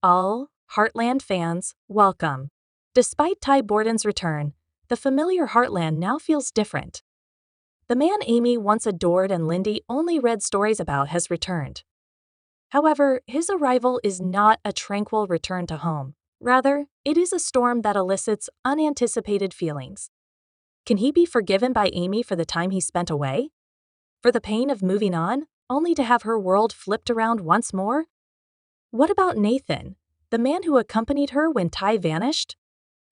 All Heartland fans, welcome. Despite Borden's return, the familiar Heartland now feels different. The man Amy once adored and Lindy only read stories about has returned. However, his arrival is not a tranquil return to home. Rather, it is a storm that elicits unanticipated feelings. Can he be forgiven by Amy for the time he spent away? For the pain of moving on, only to have her world flipped around once more? What about Nathan, the man who accompanied her when vanished?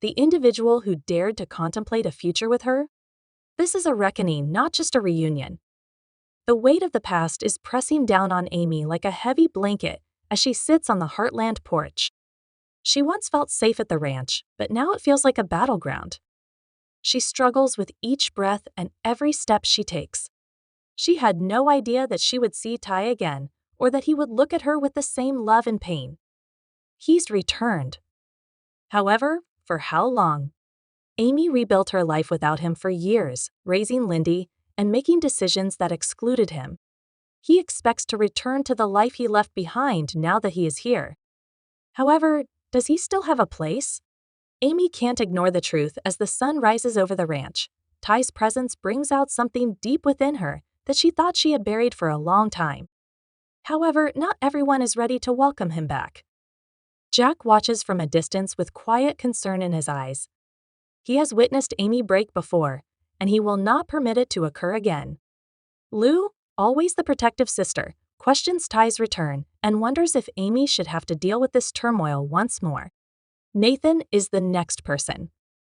The individual who dared to contemplate a future with her? This is a reckoning, not just a reunion. The weight of the past is pressing down on Amy like a heavy blanket as she sits on the Heartland porch. She once felt safe at the ranch, but now it feels like a battleground. She struggles with each breath and every step she takes. She had no idea that she would see again, or that he would look at her with the same love and pain. He's returned. However, for how long? Amy rebuilt her life without him for years, raising Lindy and making decisions that excluded him. He expects to return to the life he left behind now that he is here. However, does he still have a place? Amy can't ignore the truth as the sun rises over the ranch. Ty's presence brings out something deep within her that she thought she had buried for a long time. However, not everyone is ready to welcome him back. Jack watches from a distance with quiet concern in his eyes. He has witnessed Amy break before, and he will not permit it to occur again. Lou, always the protective sister, questions Ty's return and wonders if Amy should have to deal with this turmoil once more. Nathan is the next person.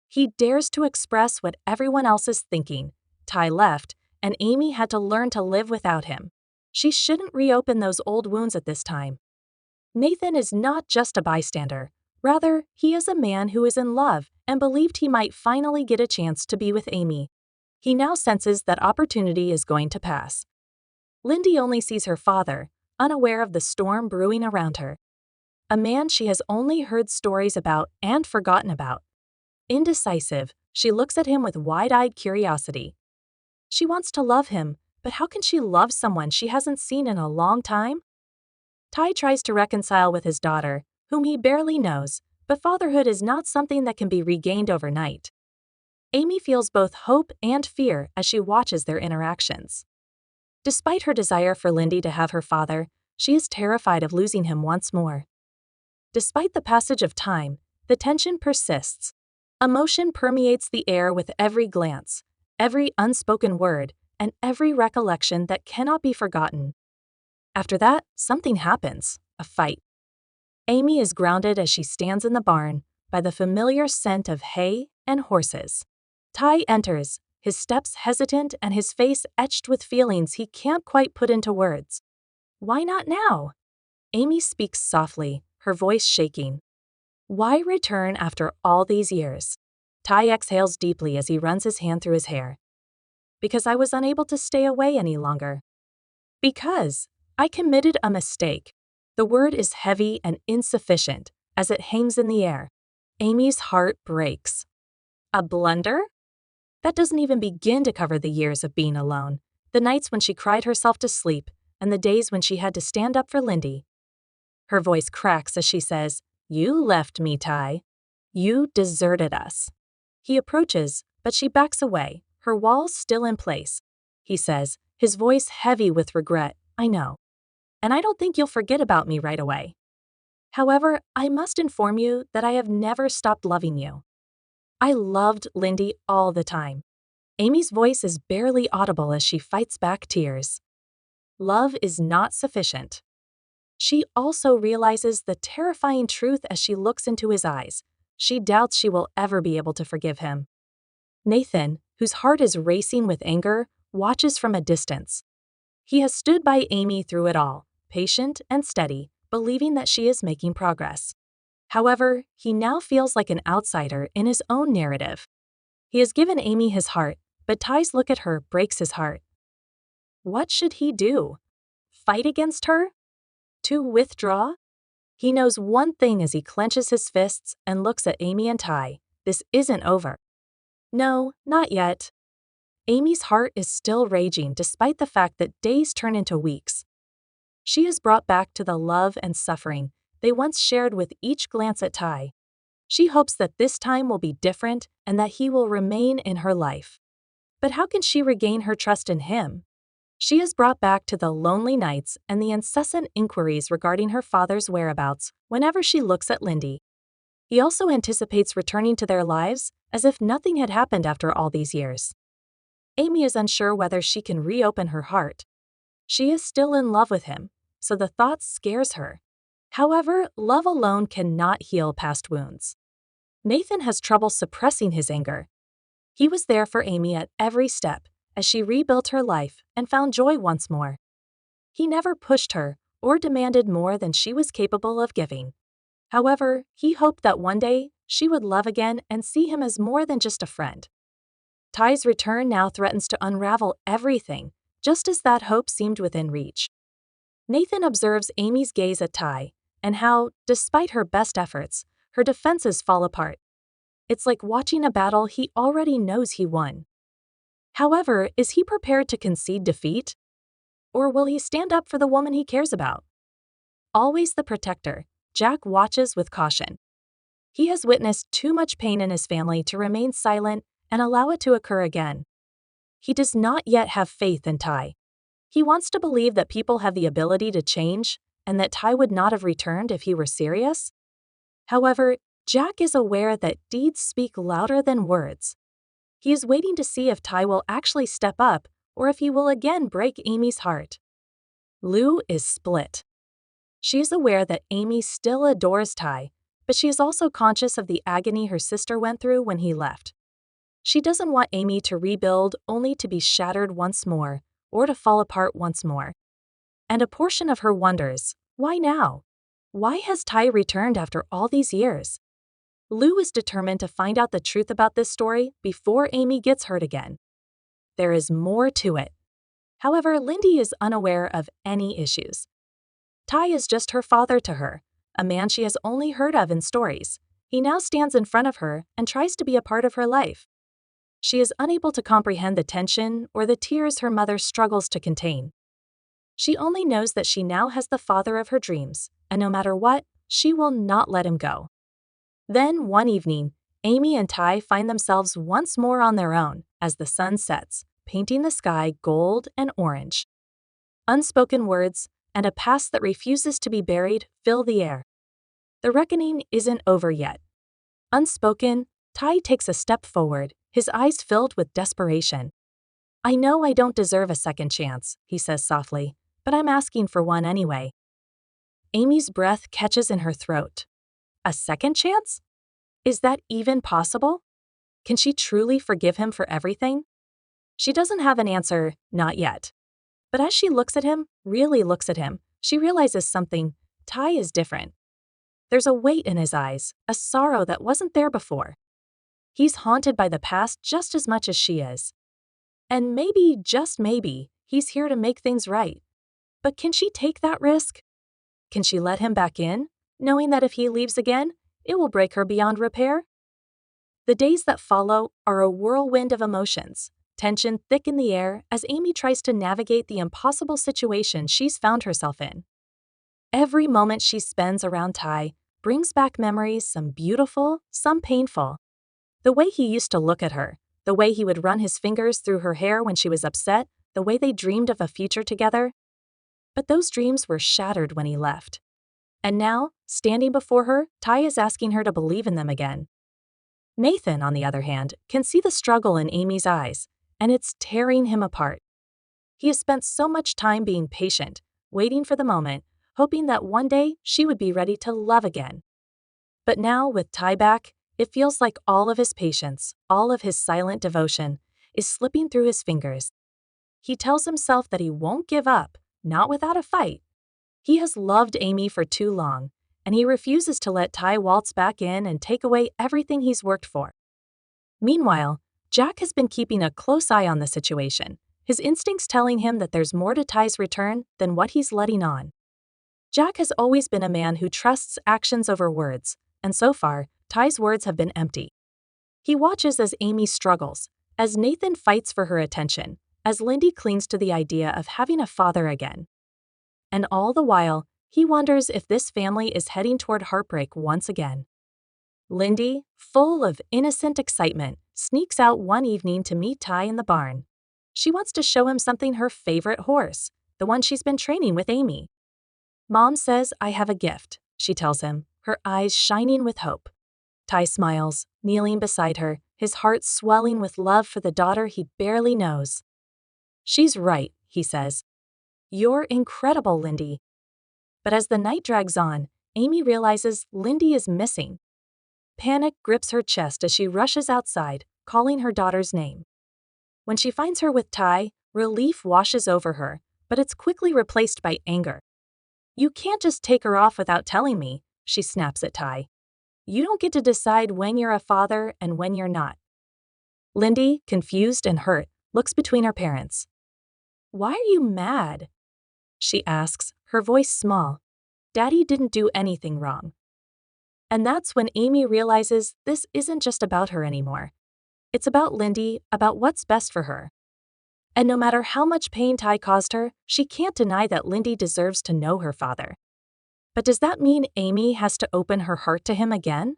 He dares to express what everyone else is thinking. Ty left, and Amy had to learn to live without him. She shouldn't reopen those old wounds at this time. Nathan is not just a bystander. Rather, he is a man who is in love and believed he might finally get a chance to be with Amy. He now senses that opportunity is going to pass. Lindy only sees her father, unaware of the storm brewing around her. A man she has only heard stories about and forgotten about. Indecisive, she looks at him with wide-eyed curiosity. She wants to love him, but how can she love someone she hasn't seen in a long time? Ty tries to reconcile with his daughter, whom he barely knows, but fatherhood is not something that can be regained overnight. Amy feels both hope and fear as she watches their interactions. Despite her desire for Lindy to have her father, she is terrified of losing him once more. Despite the passage of time, the tension persists. Emotion permeates the air with every glance, every unspoken word, and every recollection that cannot be forgotten. After that, something happens, a fight. Amy is grounded as she stands in the barn, by the familiar scent of hay and horses. Ty enters, his steps hesitant and his face etched with feelings he can't quite put into words. Why not now? Amy speaks softly, her voice shaking. Why return after all these years? Ty exhales deeply as he runs his hand through his hair. Because I was unable to stay away any longer. Because I committed a mistake. The word is heavy and insufficient as it hangs in the air. Amy's heart breaks. A blunder? That doesn't even begin to cover the years of being alone, the nights when she cried herself to sleep, and the days when she had to stand up for Lindy. Her voice cracks as she says, "You left me, Ty. You deserted us." He approaches, but she backs away, her walls still in place. He says, his voice heavy with regret, "I know. And I don't think you'll forget about me right away. However, I must inform you that I have never stopped loving you. I loved Lindy all the time." Amy's voice is barely audible as she fights back tears. Love is not sufficient. She also realizes the terrifying truth as she looks into his eyes. She doubts she will ever be able to forgive him. Nathan, whose heart is racing with anger, watches from a distance. He has stood by Amy through it all, patient and steady, believing that she is making progress. However, he now feels like an outsider in his own narrative. He has given Amy his heart, but Ty's look at her breaks his heart. What should he do? Fight against her? To withdraw? He knows one thing as he clenches his fists and looks at Amy and Ty. This isn't over. No, not yet. Amy's heart is still raging despite the fact that days turn into weeks. She is brought back to the love and suffering, they once shared with each glance at Ty. She hopes that this time will be different and that he will remain in her life. But how can she regain her trust in him? She is brought back to the lonely nights and the incessant inquiries regarding her father's whereabouts whenever she looks at Lindy. He also anticipates returning to their lives as if nothing had happened after all these years. Amy is unsure whether she can reopen her heart. She is still in love with him, so the thought scares her. However, love alone cannot heal past wounds. Nathan has trouble suppressing his anger. He was there for Amy at every step as she rebuilt her life and found joy once more. He never pushed her or demanded more than she was capable of giving. However, he hoped that one day she would love again and see him as more than just a friend. Ty's return now threatens to unravel everything, just as that hope seemed within reach. Nathan observes Amy's gaze at Ty and how, despite her best efforts, her defenses fall apart. It's like watching a battle he already knows he won. However, is he prepared to concede defeat? Or will he stand up for the woman he cares about? Always the protector, Jack watches with caution. He has witnessed too much pain in his family to remain silent and allow it to occur again. He does not yet have faith in Ty. He wants to believe that people have the ability to change and that Ty would not have returned if he were serious. However, Jack is aware that deeds speak louder than words. He is waiting to see if Ty will actually step up or if he will again break Amy's heart. Lou is split. She is aware that Amy still adores Ty, but she is also conscious of the agony her sister went through when he left. She doesn't want Amy to rebuild only to be shattered once more or to fall apart once more. And a portion of her wonders, why now? Why has Ty returned after all these years? Lou is determined to find out the truth about this story before Amy gets hurt again. There is more to it. However, Lindy is unaware of any issues. Ty is just her father to her, a man she has only heard of in stories. He now stands in front of her and tries to be a part of her life. She is unable to comprehend the tension or the tears her mother struggles to contain. She only knows that she now has the father of her dreams, and no matter what, she will not let him go. Then, one evening, Amy and Ty find themselves once more on their own as the sun sets, painting the sky gold and orange. Unspoken words and a past that refuses to be buried fill the air. The reckoning isn't over yet. Unspoken, Ty takes a step forward, his eyes filled with desperation. "I know I don't deserve a second chance," he says softly, "but I'm asking for one anyway." Amy's breath catches in her throat. A second chance? Is that even possible? Can she truly forgive him for everything? She doesn't have an answer, not yet. But as she looks at him, really looks at him, she realizes something. Ty is different. There's a weight in his eyes, a sorrow that wasn't there before. He's haunted by the past just as much as she is. And maybe, just maybe, he's here to make things right. But can she take that risk? Can she let him back in, knowing that if he leaves again, it will break her beyond repair? The days that follow are a whirlwind of emotions, tension thick in the air as Amy tries to navigate the impossible situation she's found herself in. Every moment she spends around Ty brings back memories, some beautiful, some painful. The way he used to look at her, the way he would run his fingers through her hair when she was upset, the way they dreamed of a future together. But those dreams were shattered when he left. And now, standing before her, Ty is asking her to believe in them again. Nathan, on the other hand, can see the struggle in Amy's eyes, and it's tearing him apart. He has spent so much time being patient, waiting for the moment, hoping that one day she would be ready to love again. But now, with Ty back, it feels like all of his patience, all of his silent devotion, is slipping through his fingers. He tells himself that he won't give up, not without a fight. He has loved Amy for too long, and he refuses to let Ty waltz back in and take away everything he's worked for. Meanwhile, Jack has been keeping a close eye on the situation, his instincts telling him that there's more to Ty's return than what he's letting on. Jack has always been a man who trusts actions over words, and so far, Ty's words have been empty. He watches as Amy struggles, as Nathan fights for her attention, as Lindy clings to the idea of having a father again. And all the while, He wonders if this family is heading toward heartbreak once again. Lindy, full of innocent excitement, sneaks out one evening to meet Ty in the barn. She wants to show him something her favorite horse, the one she's been training with Amy. Mom says I have a gift, she tells him, her eyes shining with hope. Ty smiles, kneeling beside her, his heart swelling with love for the daughter he barely knows. She's right, he says. You're incredible, Lindy. But as the night drags on, Amy realizes Lindy is missing. Panic grips her chest as she rushes outside, calling her daughter's name. When she finds her with Ty, relief washes over her, but it's quickly replaced by anger. You can't just take her off without telling me, she snaps at Ty. You don't get to decide when you're a father and when you're not. Lindy, confused and hurt, looks between her parents. Why are you mad? She asks, her voice small. Daddy didn't do anything wrong. And that's when Amy realizes this isn't just about her anymore. It's about Lindy, about what's best for her. And no matter how much pain Ty caused her, she can't deny that Lindy deserves to know her father. But does that mean Amy has to open her heart to him again?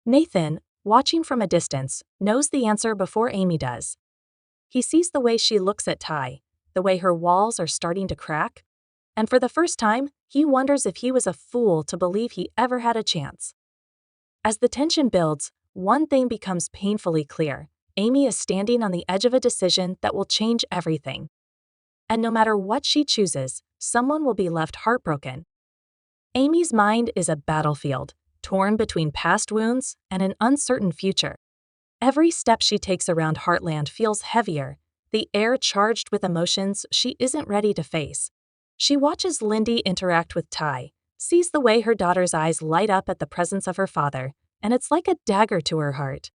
Nathan, watching from a distance, knows the answer before Amy does. He sees the way she looks at Ty, the way her walls are starting to crack, and for the first time, he wonders if he was a fool to believe he ever had a chance. As the tension builds, one thing becomes painfully clear. Amy is standing on the edge of a decision that will change everything. And no matter what she chooses, someone will be left heartbroken. Amy's mind is a battlefield, torn between past wounds and an uncertain future. Every step she takes around Heartland feels heavier, the air charged with emotions she isn't ready to face. She watches Lindy interact with Ty, sees the way her daughter's eyes light up at the presence of her father, and it's like a dagger to her heart.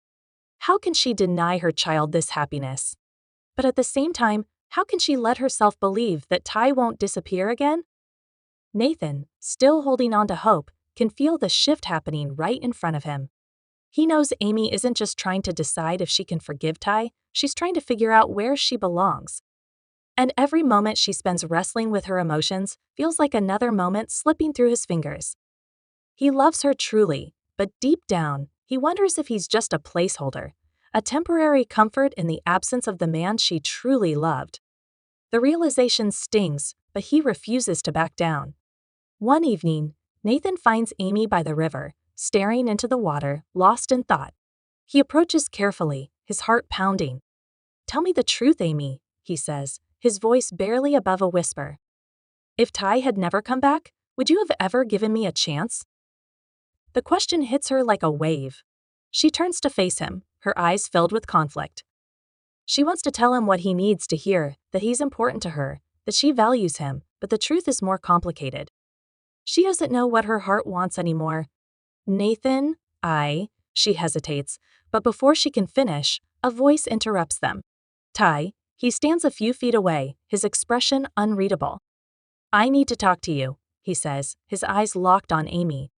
How can she deny her child this happiness? But at the same time, how can she let herself believe that Ty won't disappear again? Nathan, still holding on to hope, can feel the shift happening right in front of him. He knows Amy isn't just trying to decide if she can forgive Ty, she's trying to figure out where she belongs. And every moment she spends wrestling with her emotions feels like another moment slipping through his fingers. He loves her truly, but deep down, he wonders if he's just a placeholder, a temporary comfort in the absence of the man she truly loved. The realization stings, but he refuses to back down. One evening, Nathan finds Amy by the river, staring into the water, lost in thought. He approaches carefully, his heart pounding. "Tell me the truth, Amy," he says, his voice barely above a whisper. "If Ty had never come back, would you have ever given me a chance?" The question hits her like a wave. She turns to face him, her eyes filled with conflict. She wants to tell him what he needs to hear, that he's important to her, that she values him, but the truth is more complicated. She doesn't know what her heart wants anymore. "Nathan, she hesitates, but before she can finish, a voice interrupts them. Ty, he stands a few feet away, his expression unreadable. "I need to talk to you," he says, his eyes locked on Amy.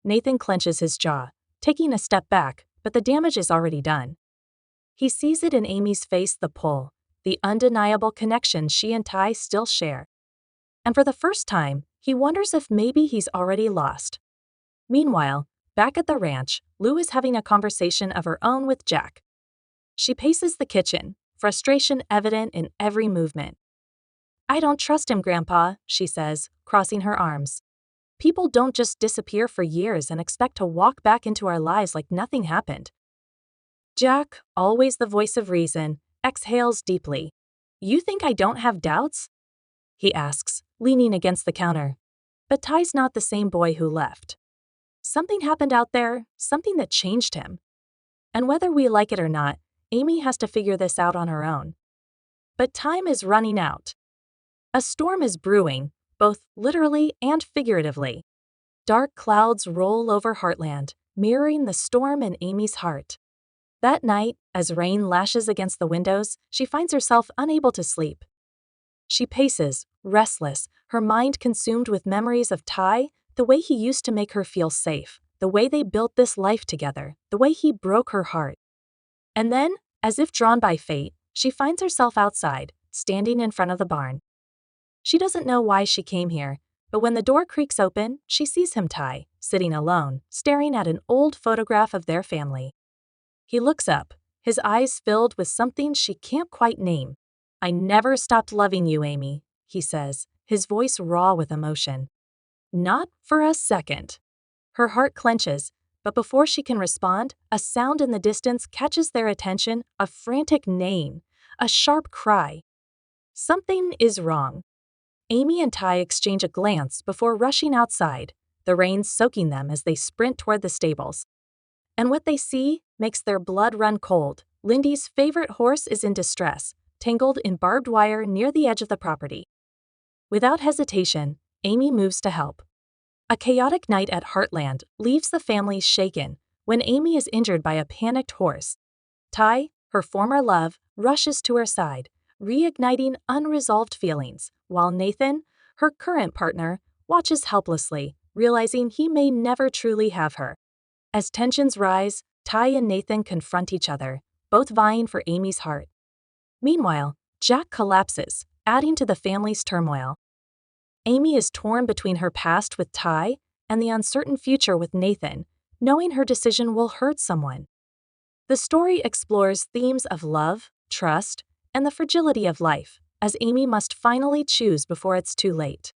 Nathan clenches his jaw, taking a step back, but the damage is already done. He sees it in Amy's face, the pull, the undeniable connection she and Ty still share. And for the first time, he wonders if maybe he's already lost. Meanwhile, back at the ranch, Lou is having a conversation of her own with Jack. She paces the kitchen, frustration evident in every movement. "I don't trust him, Grandpa," she says, crossing her arms. "People don't just disappear for years and expect to walk back into our lives like nothing happened." Jack, always the voice of reason, exhales deeply. "You think I don't have doubts?" he asks, leaning against the counter. But Ty's not the same boy who left. Something happened out there, something that changed him. And whether we like it or not, Amy has to figure this out on her own. But time is running out. A storm is brewing, both literally and figuratively. Dark clouds roll over Heartland, mirroring the storm in Amy's heart. That night, as rain lashes against the windows, she finds herself unable to sleep. She paces, restless, her mind consumed with memories of Ty, the way he used to make her feel safe, the way they built this life together, the way he broke her heart. And then, as if drawn by fate, she finds herself outside, standing in front of the barn. She doesn't know why she came here, But when the door creaks open, she sees him, Ty, sitting alone, staring at an old photograph of their family. He looks up, his eyes filled with something she can't quite name. "I never stopped loving you, Amy," he says, his voice raw with emotion. "Not for a second." Her heart clenches, but before she can respond, a sound in the distance catches their attention, a frantic neighing, a sharp cry. Something is wrong. Amy and Ty exchange a glance before rushing outside, the rain soaking them as they sprint toward the stables. And what they see makes their blood run cold. Lindy's favorite horse is in distress, tangled in barbed wire near the edge of the property. Without hesitation, Amy moves to help. A chaotic night at Heartland leaves the family shaken when Amy is injured by a panicked horse. Ty, her former love, rushes to her side, reigniting unresolved feelings, while Nathan, her current partner, watches helplessly, realizing he may never truly have her. As tensions rise, Ty and Nathan confront each other, both vying for Amy's heart. Meanwhile, Jack collapses, adding to the family's turmoil. Amy is torn between her past with Ty and the uncertain future with Nathan, knowing her decision will hurt someone. The story explores themes of love, trust, and the fragility of life, as Amy must finally choose before it's too late.